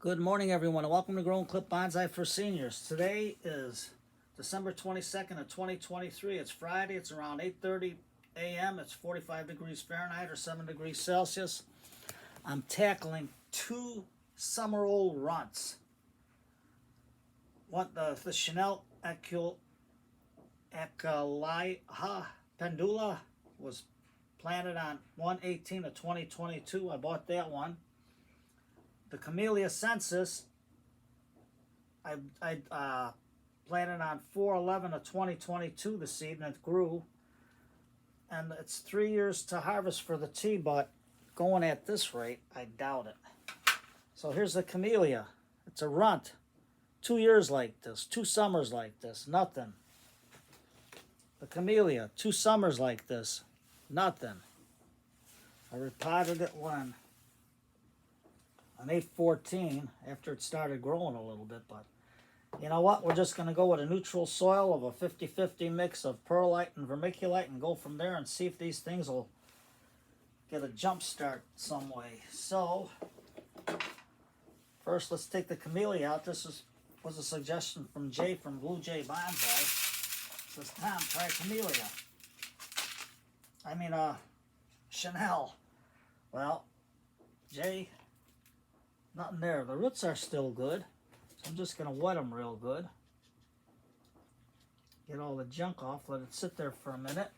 Good morning, everyone, and welcome to Grown Clip Bonsai for Seniors. Today is December 22nd of 2023. It's Friday. It's around 8:30 a.m. It's 45 degrees Fahrenheit or 7 degrees Celsius. I'm tackling two summer-old runts. The Chenille Pendula was planted on 1/18 of 2022. I bought that one. The Camellia census, I planted on 4/11 of 2022 the seed, and it grew. And it's 3 years to harvest for the tea, but going at this rate, I doubt it. So here's the Camellia. It's a runt. 2 years like this, 2 summers like this, nothing. The Camellia, 2 summers like this, nothing. I repotted it when? On 8/14, after it started growing a little bit, but you know what? We're just going to go with a neutral soil of a 50-50 mix of perlite and vermiculite and go from there and see if these things will get a jump start some way. So, first let's take the Camellia out. This was a suggestion from Jay from Blue Jay Bonsai. Says, Tom, try Camellia. Chenille. Well, Jay, nothing there. The roots are still good. So I'm just going to wet them real good. Get all the junk off. Let it sit there for a minute.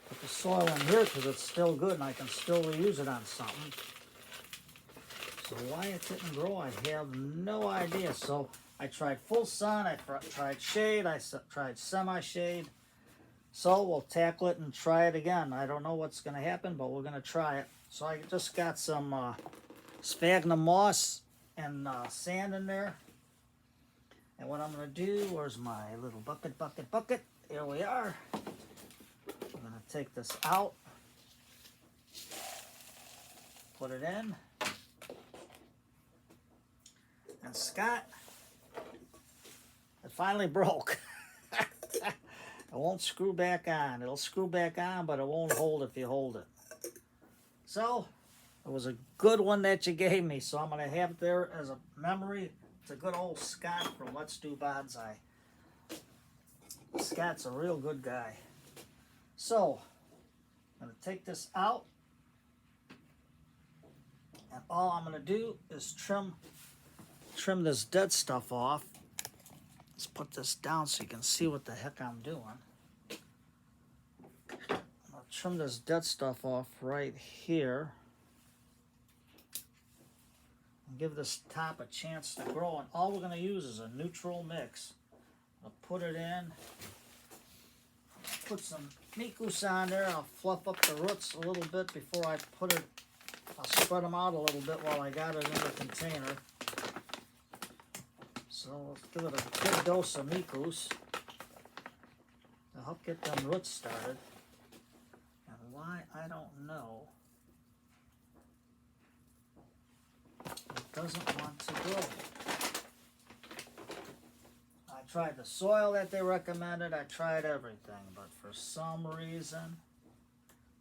Put the soil in here because it's still good and I can still reuse it on something. So why it didn't grow, I have no idea. So I tried full sun, I tried shade, I tried semi-shade. So we'll tackle it and try it again. I don't know what's going to happen, but we're going to try it. So I just got some sphagnum moss and sand in there. And what I'm going to do, where's my little bucket? Here we are. I'm going to take this out. Put it in. And Scott, it finally broke. It won't screw back on. It'll screw back on, but it won't hold if you hold it. So, it was a good one that you gave me, so I'm going to have it there as a memory. It's a good old Scott from Let's Do Bonsai. Scott's a real good guy. So, I'm going to take this out, and all I'm going to do is trim this dead stuff off. Let's put this down so you can see what the heck I'm doing. I'll trim this dead stuff off right here. And give this top a chance to grow. And all we're going to use is a neutral mix. I'll put it in. Put some mikus on there. I'll fluff up the roots a little bit before I put it. I'll spread them out a little bit while I got it in the container. So let's give it a good dose of mikus to help get them roots started. And why, I don't know. It doesn't want to grow. I tried the soil that they recommended. I tried everything. But for some reason,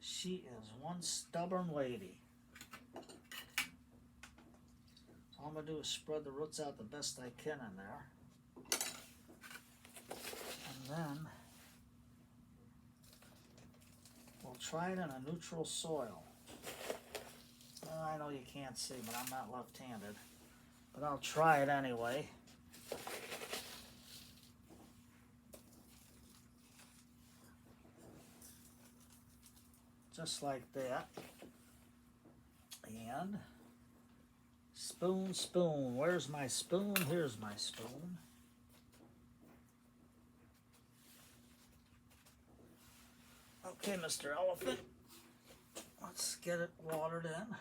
she is one stubborn lady. All I'm going to do is spread the roots out the best I can in there. And then we'll try it in a neutral soil. I know you can't see, but I'm not left-handed. But I'll try it anyway. Just like that. And spoon. Where's my spoon? Here's my spoon. Okay, Mr. Elephant. Let's get it watered in.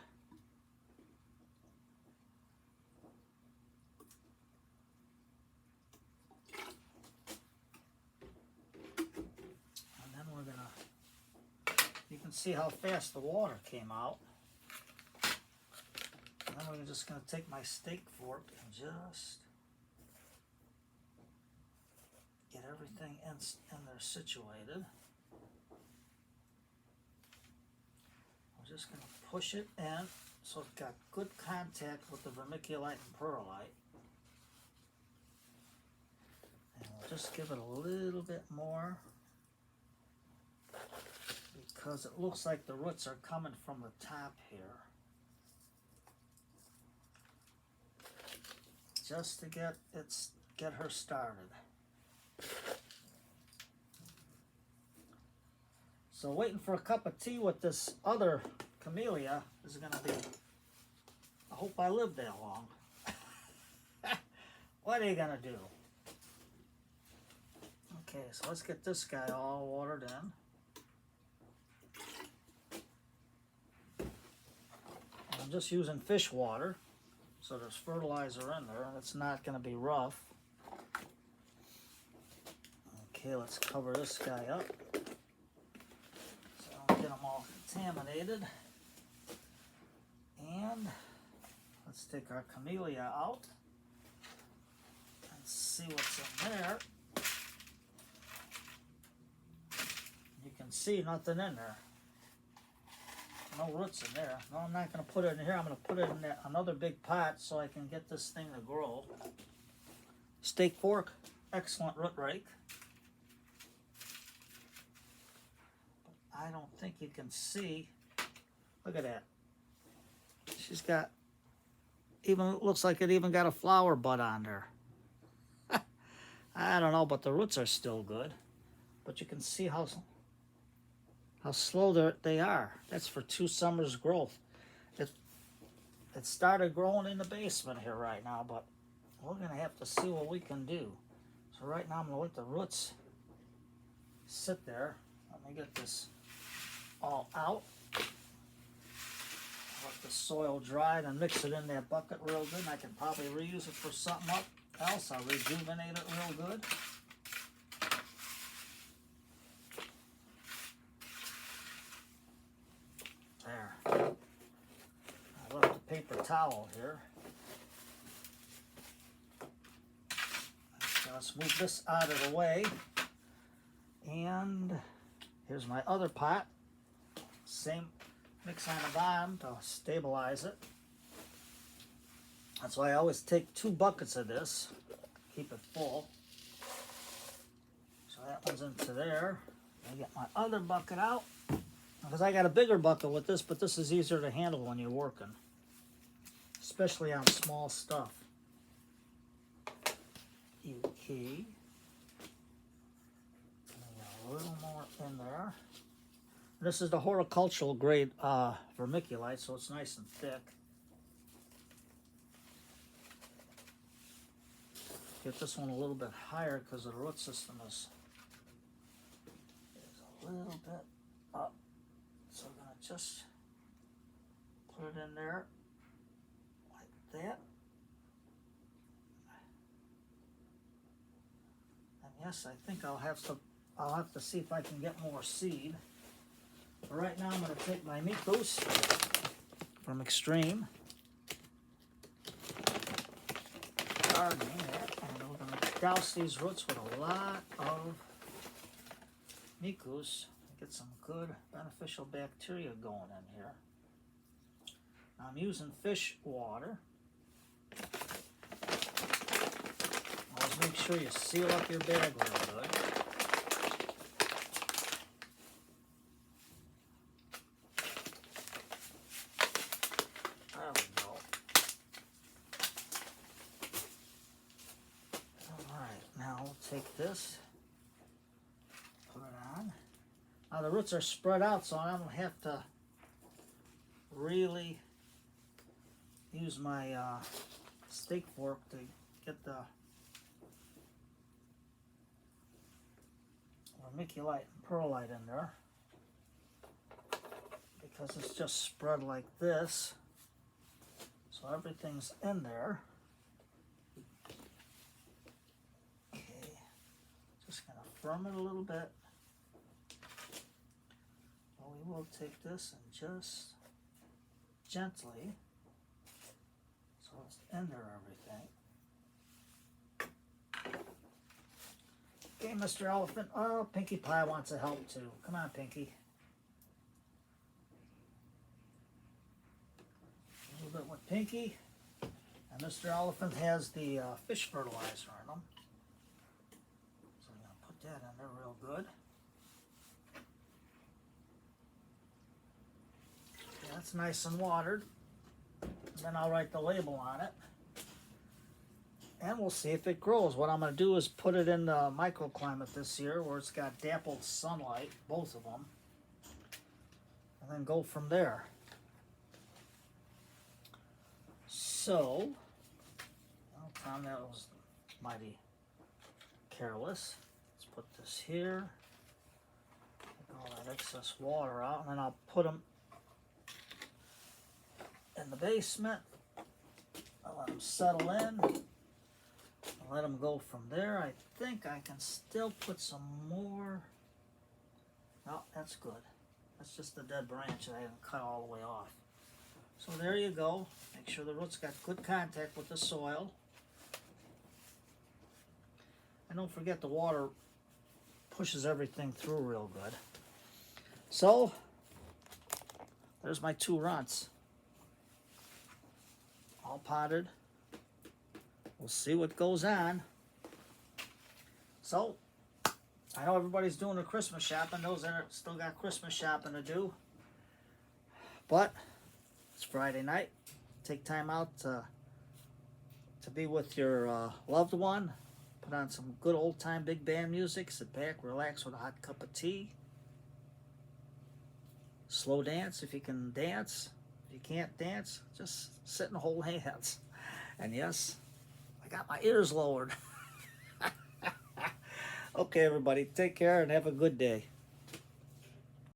And then we're gonna, you can see how fast the water came out. And then we're just going to take my steak fork and just get everything in there situated. I'm just going to push it in So it's got good contact with the vermiculite and perlite. And we'll just give it a little bit more because it looks like the roots are coming from the top here. Just to get her started. So waiting for a cup of tea with this other camellia is going to be, I hope I live that long. What are you going to do? Okay, so let's get this guy all watered in. I'm just using fish water, so there's fertilizer in there, and it's not going to be rough. Okay, let's cover this guy up so I don't get them all contaminated. And let's take our camellia out and see what's in there. You can see nothing in there. No roots in there. No, I'm not going to put it in here. I'm going to put it in another big pot so I can get this thing to grow. Steak fork, excellent root rake. But I don't think you can see. Look at that. She's got, even looks like it even got a flower bud on there. I don't know, but the roots are still good. But you can see how slow they are. That's for 2 summers growth. It started growing in the basement here right now, but we're going to have to see what we can do. So right now I'm going to let the roots sit there. Let me get this all out. Let the soil dry and mix it in that bucket real good. And I can probably reuse it for something else. I'll rejuvenate it real good. There. I left a paper towel here. So let's move this out of the way. And here's my other pot. Same mix on the bottom to stabilize it. That's why I always take 2 buckets of this. Keep it full. So that one's into there. I get my other bucket out. Because I got a bigger bucket with this, but this is easier to handle when you're working. Especially on small stuff. Okay. A little more in there. This is the horticultural grade vermiculite, so it's nice and thick. Get this one a little bit higher because the root system is a little bit up. So I'm going to just put it in there like that. And yes, I think I'll have to see if I can get more seed. But right now I'm going to take my Micos from Extreme Gardening, and we're going to douse these roots with a lot of Micos. Get some good beneficial bacteria going in here. I'm using fish water. Always make sure you seal up your bag real good. There we go. Alright, now we'll take this, put it on. Now the roots are spread out, so I don't have to really use my steak fork to get the vermiculite and perlite in there, because it's just spread like this, so everything's in there. Okay, just gonna firm it a little bit. We will take this and just gently, so it's in there, everything. Okay, Mr. Elephant. Oh, Pinkie Pie wants to help too. Come on, Pinkie. Pinky, and Mr. Elephant has the fish fertilizer in them. So I'm going to put that in there real good. Yeah, that's nice and watered. Then I'll write the label on it. And we'll see if it grows. What I'm going to do is put it in the microclimate this year where it's got dappled sunlight, both of them. And then go from there. So, well, Tom, that was mighty careless. Let's put this here. Take all that excess water out, and then I'll put them in the basement. I'll let them settle in. I'll let them go from there. I think I can still put some more. No, that's good. That's just the dead branch that I haven't cut all the way off. So there you go. Make sure the roots got good contact with the soil. And don't forget the water pushes everything through real good. So, there's my 2 runts. All potted. We'll see what goes on. So, I know everybody's doing their Christmas shopping. Those that are still got Christmas shopping to do. But, it's Friday night. Take time out to be with your loved one. Put on some good old-time big band music. Sit back, relax with a hot cup of tea. Slow dance if you can dance. If you can't dance, just sit and hold hands. And yes, I got my ears lowered. Okay, everybody, take care and have a good day.